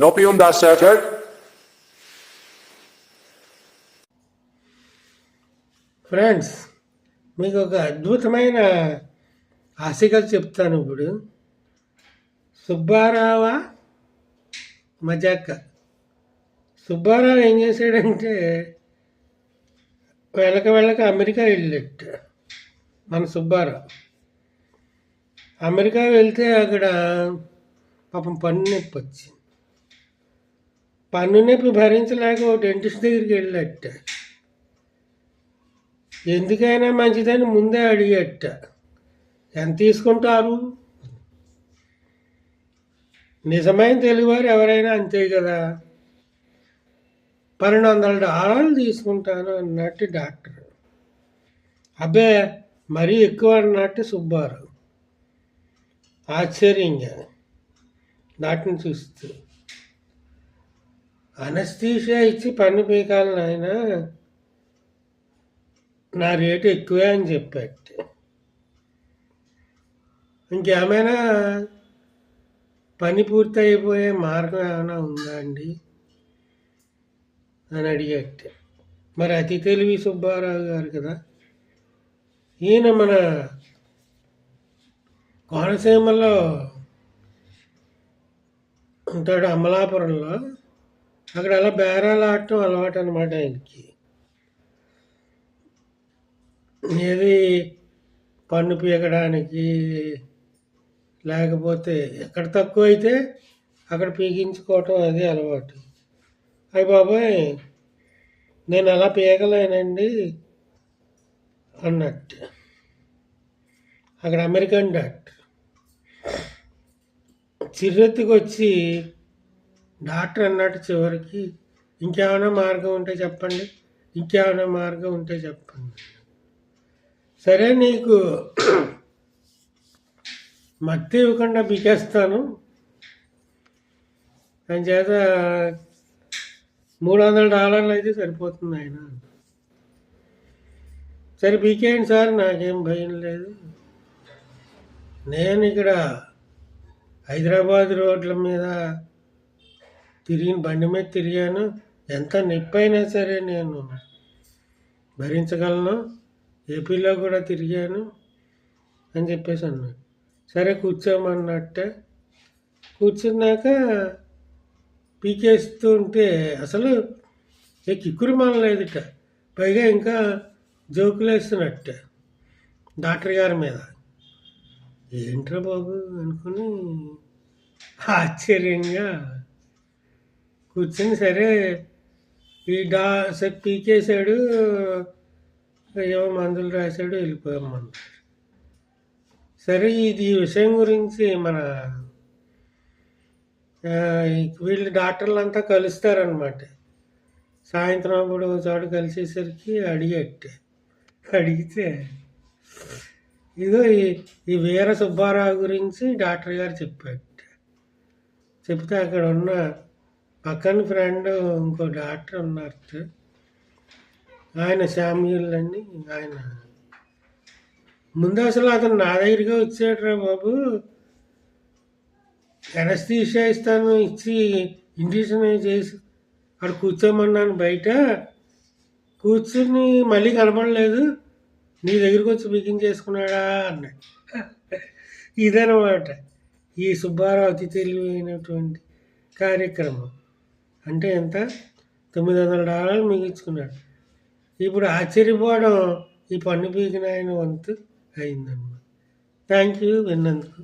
నొప్పి ఉందా sir? Friends, మీకు ఒక అద్భుతమైన ఆశికలు చెప్తాను ఇప్పుడు. సుబ్బారావ మజాక. సుబ్బారావు ఏం చేశాడంటే వెళ్ళక అమెరికా వెళ్ళేట. మన సుబ్బారావు అమెరికా వెళ్తే అక్కడ పాపం పన్ను నొప్పి వచ్చింది. పన్ను నొప్పి భరించలేక ఒక డెంటిస్ట్ దగ్గరికి వెళ్ళట. ఎందుకైనా మంచిదని ముందే అడిగట, ఎంత తీసుకుంటారు? నిజమైన తెలుగువారు ఎవరైనా అంతే కదా, $1200 తీసుకుంటాను అన్నట్టు డాక్టర్. అబ్బే మరీ ఎక్కువ అన్నట్టు సుబ్బారావు ఆశ్చర్యంగా డాక్టర్ని చూస్తూ. అనస్థీషియా ఇచ్చి పన్ను పీకాలని ఆయన నా రేటు ఎక్కువే అని చెప్పాడు. ఇంకేమైనా పని పూర్తి అయిపోయే మార్గం ఏమైనా ఉందా అండి అని అడిగట్టు. మరి అతి తెలివి సుబ్బారావు గారు కదా, ఈయన మన కోనసీమలో ఉంటాడు, అమలాపురంలో. అక్కడ అలా బేరాలు ఆడటం అలవాటు అనమాట ఆయనకి. ఏది పన్ను పీకడానికి, లేకపోతే ఎక్కడ తక్కువ అయితే అక్కడ పీకించుకోవటం అది అలవాటు. అయ్య బాబాయ్ నేను అలా పీకలేనండి అన్నట్టు. అక్కడ అమెరికన్ డాక్టర్ చిర్రెత్తుకు వచ్చి డాక్టర్ అన్నట్టు చివరికి, ఇంకేమైనా మార్గం ఉంటే చెప్పండి, ఇంకేమైనా మార్గం ఉంటే చెప్పండి. సరే నీకు మత్తి ఇవ్వకుండా పీకేస్తాను అని చేత $300 అయితే సరిపోతుంది ఆయన. సరే పీకేయండి సార్, నాకేం భయం లేదు. నేను ఇక్కడ హైదరాబాద్ రోడ్ల మీద బండి మీద తిరిగాను, ఎంత నొప్పి అయినా సరే నేను భరించగలను, ఏపీలో కూడా తిరిగాను అని చెప్పేసి అన్నాడు. సరే కూర్చోమన్నట్ట. కూర్చున్నాక పీకేస్తూ ఉంటే అసలు కిక్కురు మనలేదుట, పైగా ఇంకా జోకులు వేస్తున్నట్ట డాక్టర్ గారి మీద. ఏంట్రా బాబు అనుకుని ఆశ్చర్యంగా కూర్చుని, సరే ఈ పీకేశాడు, ఏమో మందులు రాశాడు, వెళ్ళిపోయామన్నాడు. సరే ఈ విషయం గురించి మన వీళ్ళు డాక్టర్లు అంతా కలుస్తారనమాట. సాయంత్రం అప్పుడు చోట కలిసేసరికి అడిగితే ఇదో ఈ వీర సుబ్బారావు గురించి డాక్టర్ గారు చెప్పాడు. చెప్తే అక్కడ ఉన్న పక్కన ఫ్రెండ్ ఇంకో డాక్టర్ ఉన్నారు, ఆయన శామ్యూల్ అని. ఆయన ముందు అసలు అతను నా దగ్గరికి వచ్చాడు రా బాబు, ఎనస్థీషియా ఇస్తాను ఇచ్చి ఇంజక్షన్ చేసి అక్కడ కూర్చోమన్నాను, బయట కూర్చుని మళ్ళీ కనపడలేదు, నీ దగ్గరికి వచ్చి బిగించేసుకున్నాడా అన్నాడు. ఇదనమాట ఈ సుబ్బారావు అతి తెలివైనటువంటి కార్యక్రమం. అంటే ఎంత, $900 మిగించుకున్నాడు. ఇప్పుడు ఆశ్చర్యపోవడం ఈ పన్ను పీకిన ఆయన వంతు అయిందన్నమాట. థ్యాంక్ యూ విన్నందుకు.